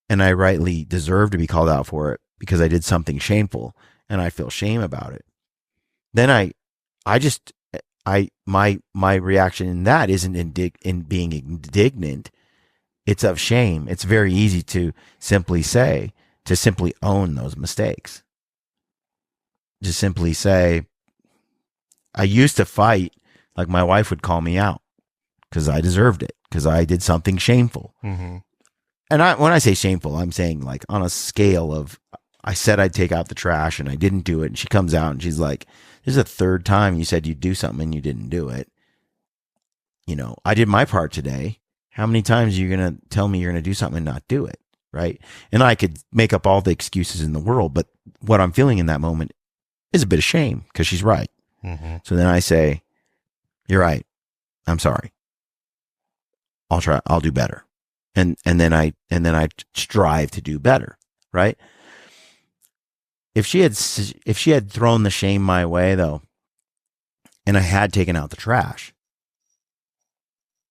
and I rightly deserve to be called out for it because I did something shameful and I feel shame about it, then my reaction in that isn't in being indignant. It's of shame. It's very easy to simply own those mistakes. Just simply say, I used to fight like my wife would call me out because I deserved it, because I did something shameful. Mm-hmm. And when I say shameful, I'm saying like on a scale of, I said I'd take out the trash and I didn't do it. And she comes out and she's like, this is the third time you said you'd do something and you didn't do it. You know, I did my part today. How many times are you going to tell me you're going to do something and not do it? Right. And I could make up all the excuses in the world, but what I'm feeling in that moment is a bit of shame because she's right. Mm-hmm. So then I say, you're right. I'm sorry. I'll do better. And then I strive to do better. Right. If she had thrown the shame my way though, and I had taken out the trash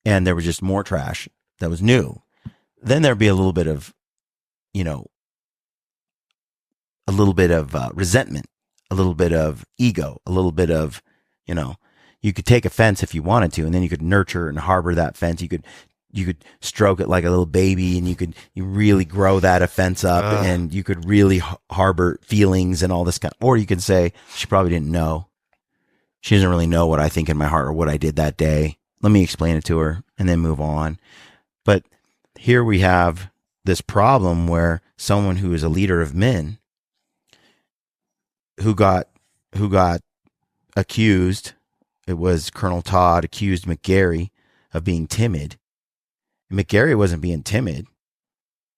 and there was just more trash that was new, then there'd be a little bit of, resentment, a little bit of ego, a little bit of, you could take offense if you wanted to, and then you could nurture and harbor that offense. You could stroke it like a little baby, and you really grow that offense up, and you could really harbor feelings and all this kind. Or you could say, she probably didn't know. She doesn't really know what I think in my heart or what I did that day. Let me explain it to her and then move on. But here we have this problem where someone who is a leader of men who got accused, it was Colonel Todd accused McGarry of being timid. McGarry wasn't being timid,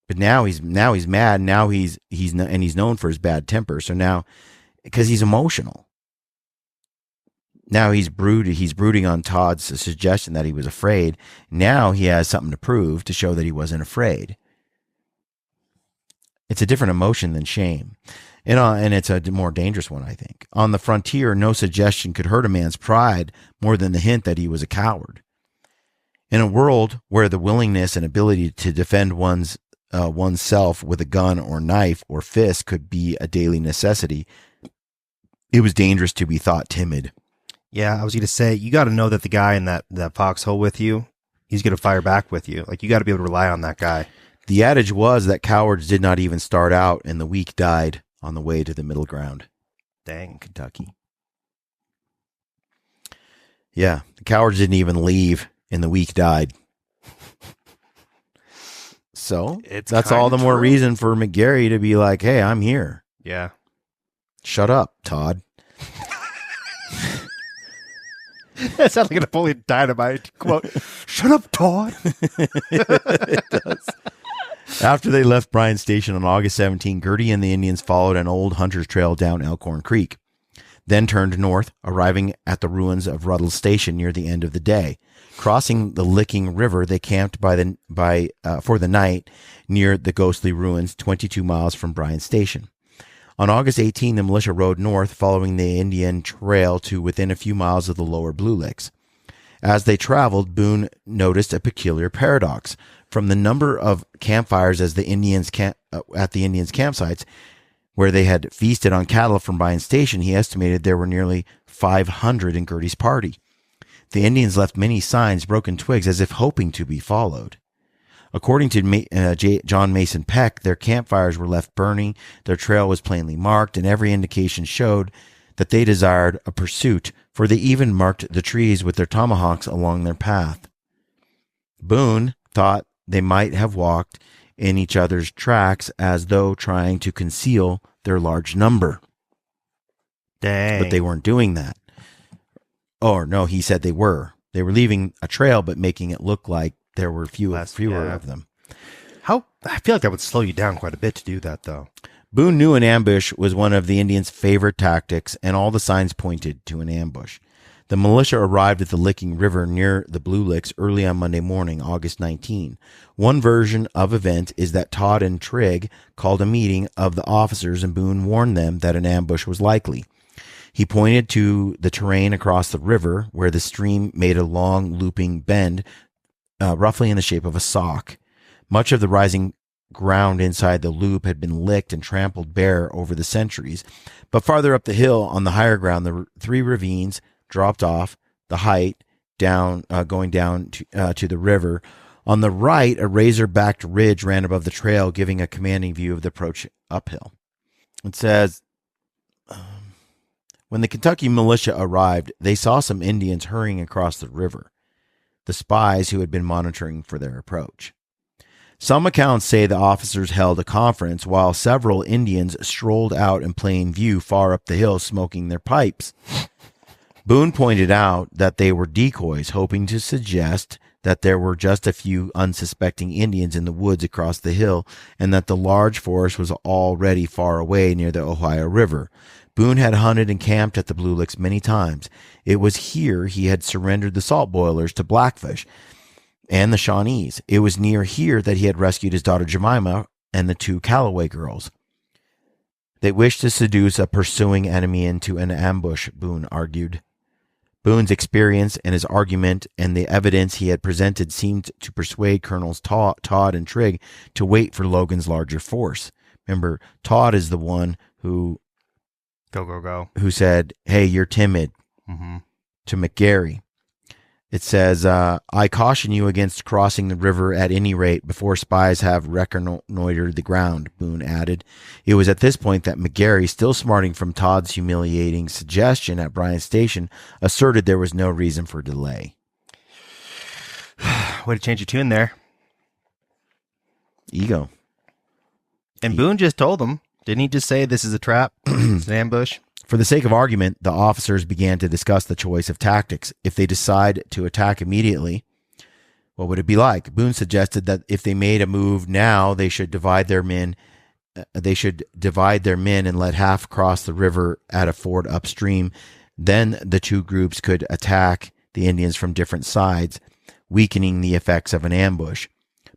but now he's mad. Now he's known for his bad temper. So now, because he's emotional, now he's brooding on Todd's suggestion that he was afraid. Now he has something to prove to show that he wasn't afraid. It's a different emotion than shame. And it's a more dangerous one, I think. On the frontier, no suggestion could hurt a man's pride more than the hint that he was a coward. In a world where the willingness and ability to defend oneself with a gun or knife or fist could be a daily necessity, it was dangerous to be thought timid. Yeah, I was going to say, you got to know that the guy in that foxhole with you, he's going to fire back with you. Like, you got to be able to rely on that guy. The adage was that cowards did not even start out and the weak died on the way to the middle ground. Dang. Kentucky. Yeah, the cowards didn't even leave and the weak died. So that's all the more reason for McGarry to be like, hey, I'm here. Yeah. Shut up, Todd. That sounds like a Napoleon Dynamite quote. Shut up, Todd. It does. After they left Bryan Station on August 17, Girty and the Indians followed an old hunter's trail down Elkhorn Creek, then turned north, arriving at the ruins of Ruddle's Station near the end of the day. Crossing the Licking River, they camped for the night near the ghostly ruins 22 miles from Bryan Station. On August 18, the militia rode north, following the Indian trail to within a few miles of the lower Blue Licks. As they traveled, Boone noticed a peculiar paradox. From the number of campfires at the Indians' campsites, where they had feasted on cattle from Bryan Station, he estimated there were nearly 500 in Girty's party. The Indians left many signs, broken twigs, as if hoping to be followed. According to John Mason Peck, their campfires were left burning, their trail was plainly marked, and every indication showed that they desired a pursuit, for they even marked the trees with their tomahawks along their path. Boone thought they might have walked in each other's tracks as though trying to conceal their large number. Dang. But they weren't doing that. Or no, he said they were. They were leaving a trail, but making it look like there were fewer of them. I feel like that would slow you down quite a bit to do that, though. Boone knew an ambush was one of the Indians' favorite tactics, and all the signs pointed to an ambush. The militia arrived at the Licking River near the Blue Licks early on Monday morning, August 19. One version of events is that Todd and Trigg called a meeting of the officers, and Boone warned them that an ambush was likely. He pointed to the terrain across the river, where the stream made a long looping bend, roughly in the shape of a sock. Much of the rising ground inside the loop had been licked and trampled bare over the centuries, but farther up the hill on the higher ground, the three ravines dropped off the height down, going down to the river. On the right, a razor-backed ridge ran above the trail, giving a commanding view of the approach uphill. It says, when the Kentucky militia arrived, they saw some Indians hurrying across the river, the spies who had been monitoring for their approach. Some accounts say the officers held a conference while several Indians strolled out in plain view far up the hill smoking their pipes. Boone pointed out that they were decoys, hoping to suggest that there were just a few unsuspecting Indians in the woods across the hill and that the large forest was already far away near the Ohio River. Boone had hunted and camped at the Blue Licks many times. It was here he had surrendered the salt boilers to Blackfish and the Shawnees. It was near here that he had rescued his daughter Jemima and the two Callaway girls. They wished to seduce a pursuing enemy into an ambush, Boone argued. Boone's experience and his argument and the evidence he had presented seemed to persuade Colonels Todd and Trigg to wait for Logan's larger force. Remember, Todd is the one who who said, "Hey, you're timid," to McGarry. It says, I caution you against crossing the river at any rate before spies have reconnoitered the ground, Boone added. It was at this point that McGarry, still smarting from Todd's humiliating suggestion at Bryan's Station, asserted there was no reason for delay. Way to change your tune there. Ego. And Boone just told them, didn't he just say this is a trap? It's an ambush? For the sake of argument, the officers began to discuss the choice of tactics. If they decide to attack immediately, what would it be like? Boone suggested that if they made a move now, they should divide their men. And let half cross the river at a ford upstream. Then the two groups could attack the Indians from different sides, weakening the effects of an ambush.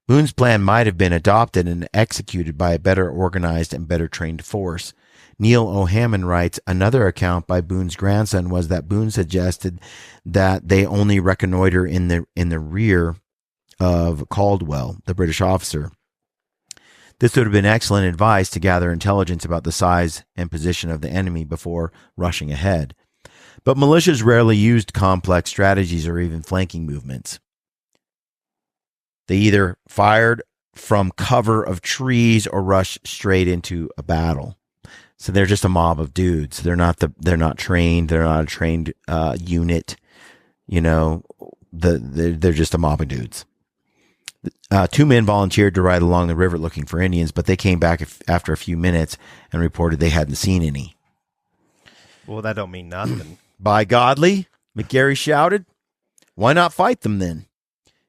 Boone's plan might have been adopted and executed by a better organized and better trained force. Neil O'Hammond writes, another account by Boone's grandson was that Boone suggested that they only reconnoiter in the rear of Caldwell, the British officer. This would have been excellent advice to gather intelligence about the size and position of the enemy before rushing ahead. But militias rarely used complex strategies or even flanking movements. They either fired from cover of trees or rushed straight into a battle. So they're just a mob of dudes. They're not trained. They're not a trained unit. You know, they're just a mob of dudes. Two men volunteered to ride along the river looking for Indians, but they came back after a few minutes and reported they hadn't seen any. Well, that don't mean nothing. By godly, McGarry shouted, why not fight them then?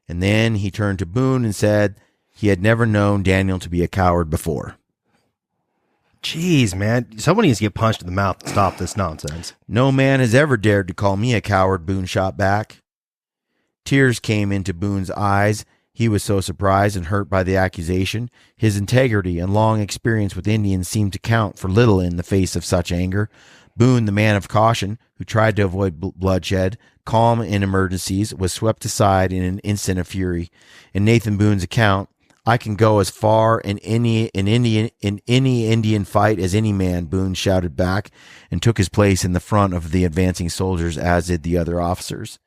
And then he turned to Boone and said he had never known Daniel to be a coward before. Jeez, man. Someone needs to get punched in the mouth to stop this nonsense. No man has ever dared to call me a coward, Boone shot back. Tears came into Boone's eyes. He was so surprised and hurt by the accusation. His integrity and long experience with Indians seemed to count for little in the face of such anger. Boone, the man of caution, who tried to avoid bloodshed, calm in emergencies, was swept aside in an instant of fury. In Nathan Boone's account, I can go as far in any Indian fight as any man, Boone shouted back, and took his place in the front of the advancing soldiers, as did the other officers.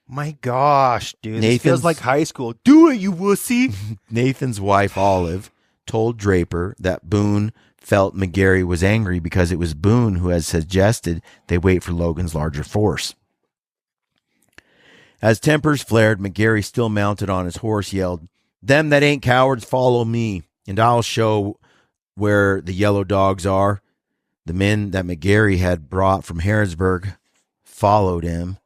My gosh, dude. This feels like high school. Do it, you wussy. Nathan's wife, Olive, told Draper that Boone felt McGarry was angry because it was Boone who had suggested they wait for Logan's larger force. As tempers flared, McGarry, still mounted on his horse, yelled, Them that ain't cowards follow me, and I'll show where the yellow dogs are. The men that McGarry had brought from Harrodsburg followed him,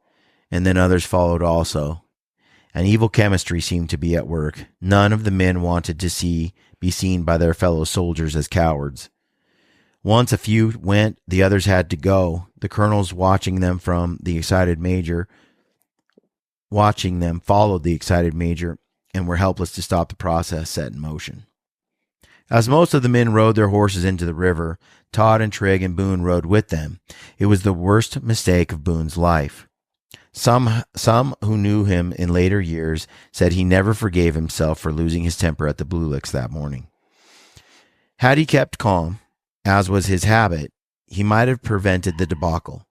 and then others followed also. An evil chemistry seemed to be at work. None of the men wanted to be seen by their fellow soldiers as cowards. Once a few went, the others had to go. The colonels watching them followed the excited major, and were helpless to stop the process set in motion. As most of the men rode their horses into the river, Todd and Trigg and Boone rode with them. It was the worst mistake of Boone's life. Some who knew him in later years said he never forgave himself for losing his temper at the Blue Licks that morning. Had he kept calm, as was his habit, he might have prevented the debacle.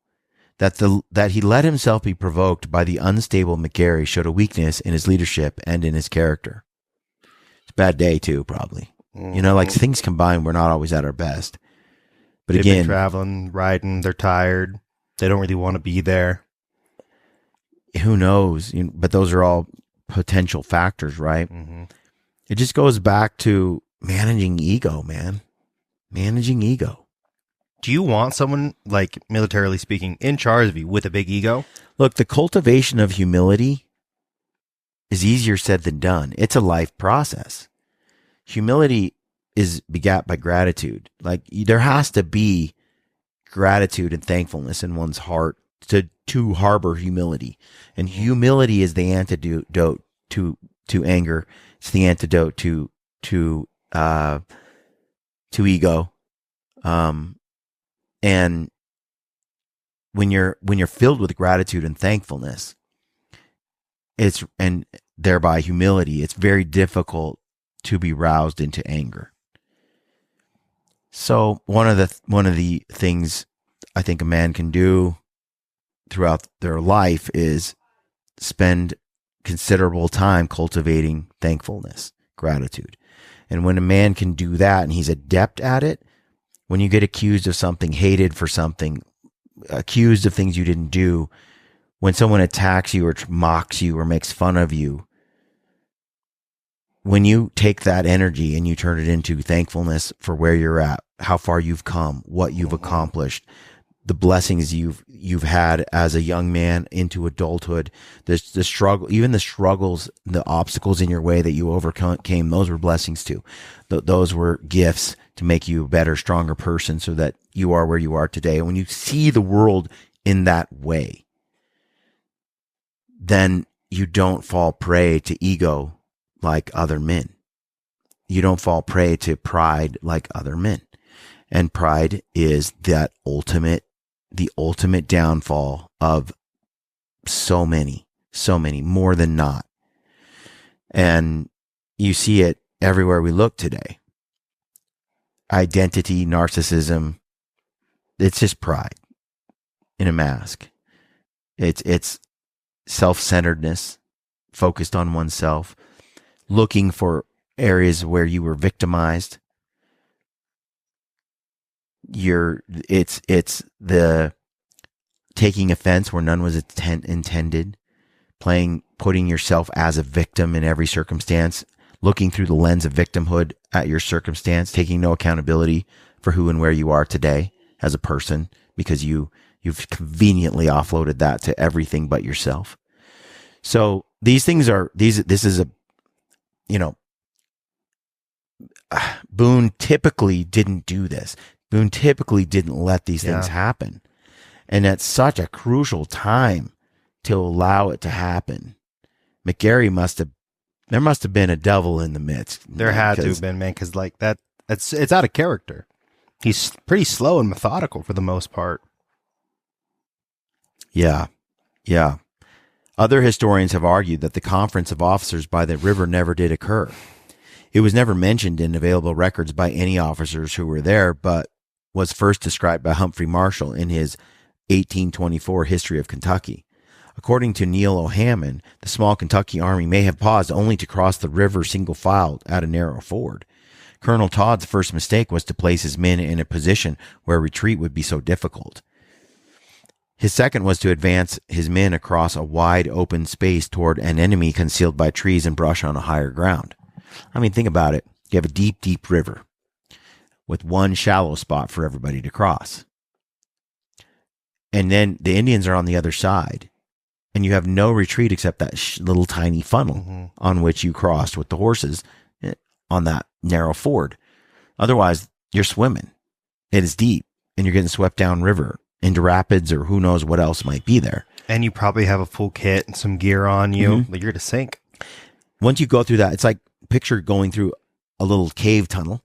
That he let himself be provoked by the unstable McGarry showed a weakness in his leadership and in his character. It's a bad day, too, probably. You know, like things combined, we're not always at our best. But They've again, been traveling, riding, they're tired. They don't really want to be there. Who knows? But those are all potential factors, right? Mm-hmm. It just goes back to managing ego, man. Managing ego. Do you want someone, like militarily speaking, in charge of you with a big ego? Look, the cultivation of humility is easier said than done. It's a life process. Humility is begat by gratitude. Like there has to be gratitude and thankfulness in one's heart to harbor humility. And humility is the antidote to anger. It's the antidote to ego. And when you're filled with gratitude and thankfulness, and thereby humility, it's very difficult to be roused into anger. So one of the things I think a man can do throughout their life is spend considerable time cultivating thankfulness, gratitude. And when a man can do that and he's adept at it, when you get accused of something, hated for something, accused of things you didn't do, when someone attacks you or mocks you or makes fun of you, when you take that energy and you turn it into thankfulness for where you're at, how far you've come, what you've accomplished, the blessings you've had as a young man into adulthood, the struggle, even the struggles, the obstacles in your way that you overcame, those were blessings too. Those were gifts to make you a better, stronger person so that you are where you are today. And when you see the world in that way, then you don't fall prey to ego like other men. You don't fall prey to pride like other men. And pride is the ultimate downfall of so many, more than not. And you see it everywhere we look today. Identity, narcissism, it's just pride in a mask. It's self-centeredness, focused on oneself, looking for areas where you were victimized. It's the taking offense where none was intended, putting yourself as a victim in every circumstance, looking through the lens of victimhood at your circumstance, taking no accountability for who and where you are today as a person because you've conveniently offloaded that to everything but yourself. So this is a, Boone typically didn't do this. Boone typically didn't let these things happen. And at such a crucial time to allow it to happen, McGarry there must have been a devil in the midst. There had to have been, man, because like it's out of character. He's pretty slow and methodical for the most part. Yeah. Other historians have argued that the conference of officers by the river never did occur. It was never mentioned in available records by any officers who were there, but was first described by Humphrey Marshall in his 1824 History of Kentucky. According to Neil O'Hammond, the small Kentucky army may have paused only to cross the river single file at a narrow ford. Colonel Todd's first mistake was to place his men in a position where retreat would be so difficult. His second was to advance his men across a wide open space toward an enemy concealed by trees and brush on a higher ground. I mean, think about it. You have a deep, deep river with one shallow spot for everybody to cross. And then the Indians are on the other side. And you have no retreat except that little tiny funnel on which you crossed with the horses on that narrow ford. Otherwise, you're swimming. It is deep, and you're getting swept down river into rapids or who knows what else might be there. And you probably have a full kit and some gear on you, but you're to sink. Once you go through that, it's like picture going through a little cave tunnel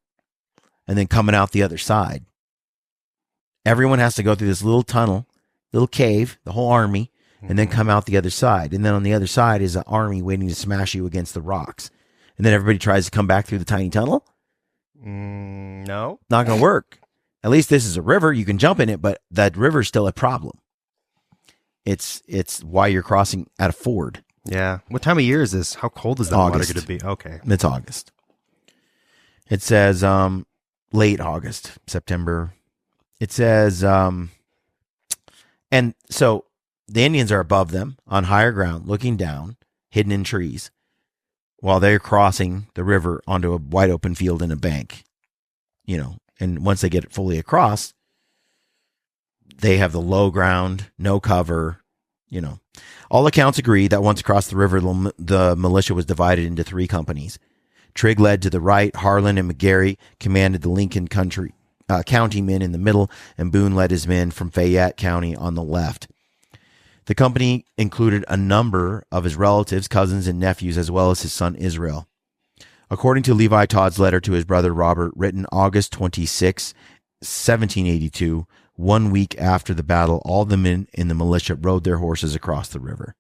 and then coming out the other side. Everyone has to go through this little tunnel, little cave, the whole army, and then come out the other side. And then on the other side is an army waiting to smash you against the rocks. And then everybody tries to come back through the tiny tunnel. No. Not going to work. At least this is a river. You can jump in it, but that river's still a problem. It's why you're crossing at a ford. Yeah. What time of year is this? How cold is that August. water going to be? Okay. It's August. It says late August, September. It says, and so the Indians are above them on higher ground, looking down, hidden in trees, while they're crossing the river onto a wide open field and a bank. You know, and once they get it fully across, they have the low ground, no cover. You know, all accounts agree that once across the river, the militia was divided into 3 companies. Trigg led to the right, Harlan and McGarry commanded the Lincoln County men in the middle, and Boone led his men from Fayette County on the left. The company included a number of his relatives, cousins, and nephews, as well as his son Israel. According to Levi Todd's letter to his brother Robert, written August 26, 1782, 1 week after the battle, all the men in the militia rode their horses across the river.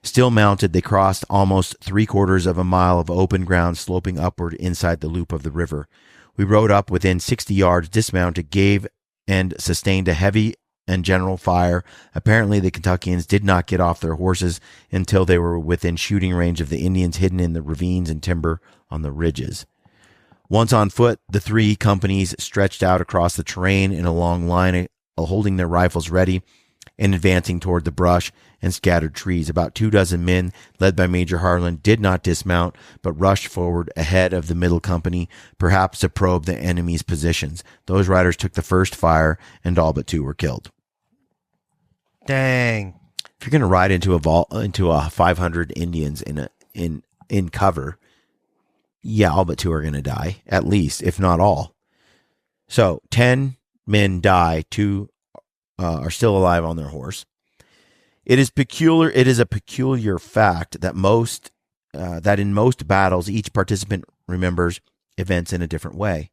Still mounted, they crossed almost 3/4 of a mile of open ground sloping upward inside the loop of the river. We rode up within 60 yards, dismounted, gave and sustained a heavy and general fire. Apparently, the Kentuckians did not get off their horses until they were within shooting range of the Indians hidden in the ravines and timber on the ridges. Once on foot, the 3 companies stretched out across the terrain in a long line, holding their rifles ready and advancing toward the brush and scattered trees. About 24 men, led by Major Harlan, did not dismount, but rushed forward ahead of the middle company, perhaps to probe the enemy's positions. Those riders took the first fire, and all but 2 were killed. Dang. If you're going to ride into a 500 Indians in cover, yeah, all but 2 are going to die, at least, if not all. So 10 men die, 2 are still alive on their horse. It is a peculiar fact that that in most battles, each participant remembers events in a different way.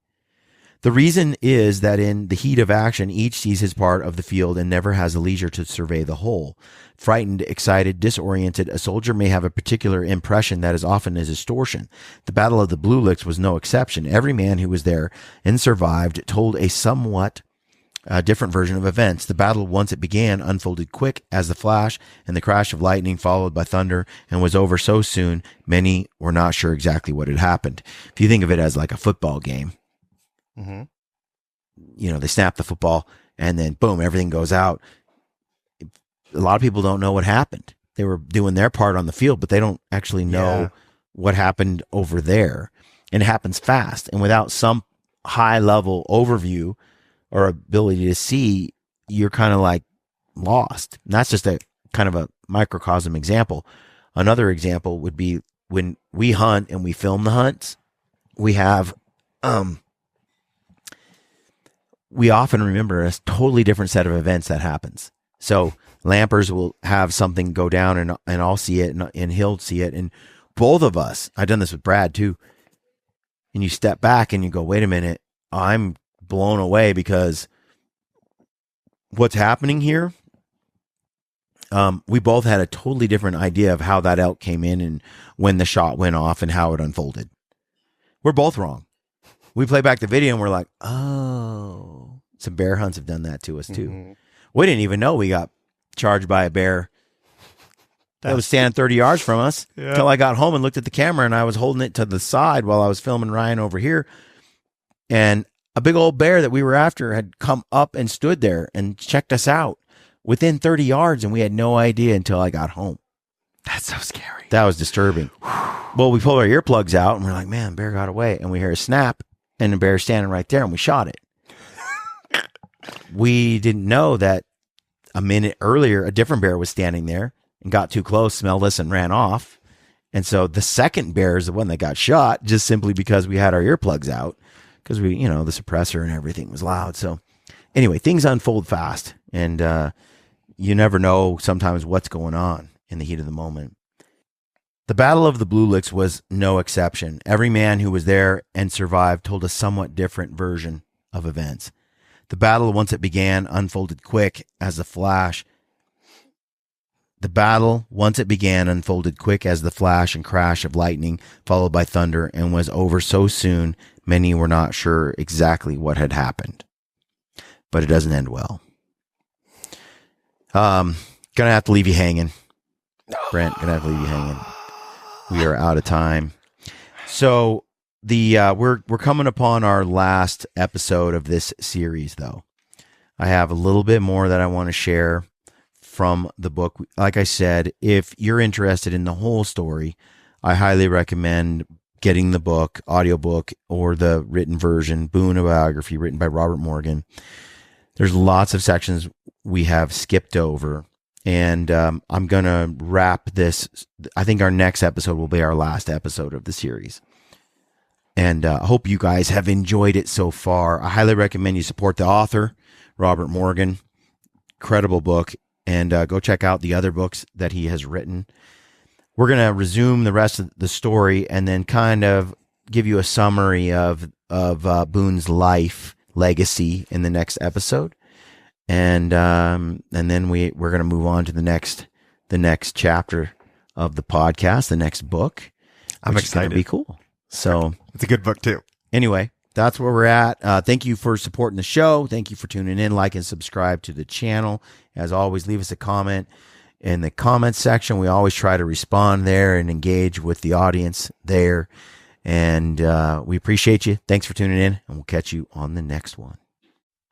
The reason is that in the heat of action, each sees his part of the field and never has the leisure to survey the whole. Frightened, excited, disoriented, a soldier may have a particular impression that is often a distortion. The Battle of the Blue Licks was no exception. Every man who was there and survived told a somewhat different version of events. The battle, once it began, unfolded quick as the flash and the crash of lightning followed by thunder, and was over so soon many were not sure exactly what had happened. If you think of it as like a football game, you know, they snap the football and then boom, everything goes out. A lot of people don't know what happened. They were doing their part on the field, but they don't actually know what happened over there. And it happens fast. And without some high level overview or ability to see, you're kind of like lost. And that's just a kind of a microcosm example. Another example would be when we hunt and we film the hunts, we have, we often remember a totally different set of events that happens. So Lampers will have something go down and I'll see it and he'll see it. And both of us, I've done this with Brad too. And you step back and you go, wait a minute, I'm blown away because what's happening here? We both had a totally different idea of how that elk came in and when the shot went off and how it unfolded. We're both wrong. We play back the video and we're like, oh, some bear hunts have done that to us too. Mm-hmm. We didn't even know we got charged by a bear that was standing 30 yards from us until I got home and looked at the camera and I was holding it to the side while I was filming Ryan over here. And a big old bear that we were after had come up and stood there and checked us out within 30 yards. And we had no idea until I got home. That's so scary. That was disturbing. Well, we pulled our earplugs out and we're like, man, bear got away. And we hear a snap and the bear's standing right there and we shot it. We didn't know that a minute earlier, a different bear was standing there and got too close, smelled us, and ran off. And so the second bear is the one that got shot just simply because we had our earplugs out because we, the suppressor and everything was loud. So anyway, things unfold fast and you never know sometimes what's going on in the heat of the moment. The Battle of the Blue Licks was no exception. Every man who was there and survived told a somewhat different version of events. The battle, once it began, unfolded quick as the flash. The battle, once it began, unfolded quick as the flash and crash of lightning, followed by thunder, and was over so soon, many were not sure exactly what had happened. But it doesn't end well. Gonna have to leave you hanging. Brent, gonna have to leave you hanging. We are out of time. So we're coming upon our last episode of this series, though. I have a little bit more that I want to share from the book. Like I said, if you're interested in the whole story, I highly recommend getting the book, audiobook, or the written version, Boone, a biography written by Robert Morgan. There's lots of sections we have skipped over, and I'm going to wrap this. I think our next episode will be our last episode of the series. And I hope you guys have enjoyed it so far. I highly recommend you support the author, Robert Morgan. Incredible book. And go check out the other books that he has written. We're going to resume the rest of the story and then kind of give you a summary of Boone's life legacy in the next episode. And then we're going to move on to the next chapter of the podcast, the next book. I'm excited. It's going to be cool. So it's a good book too. Anyway, that's where we're at. Thank you for supporting the show. Thank you for tuning in. Like and subscribe to the channel. As always, leave us a comment in the comments section. We always try to respond there and engage with the audience there. And we appreciate you. Thanks for tuning in, and we'll catch you on the next one.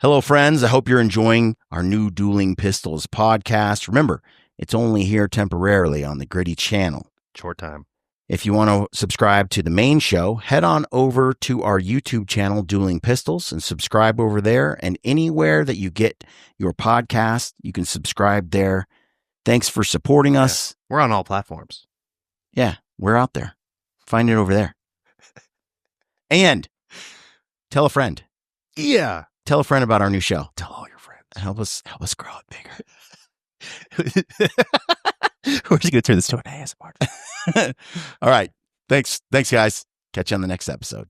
Hello, friends. I hope you're enjoying our new Dueling Pistols podcast. Remember, it's only here temporarily on the Gritty channel. Short time. If you want to subscribe to the main show, head on over to our YouTube channel, Dueling Pistols, and subscribe over there. And anywhere that you get your podcast, you can subscribe there. Thanks for supporting us. Yeah, we're on all platforms. Yeah, we're out there. Find it over there. And tell a friend. Yeah. Tell a friend about our new show. Tell all your friends. Help us grow it bigger. We're just going to turn this to an ASMR. All right. Thanks, guys. Catch you on the next episode.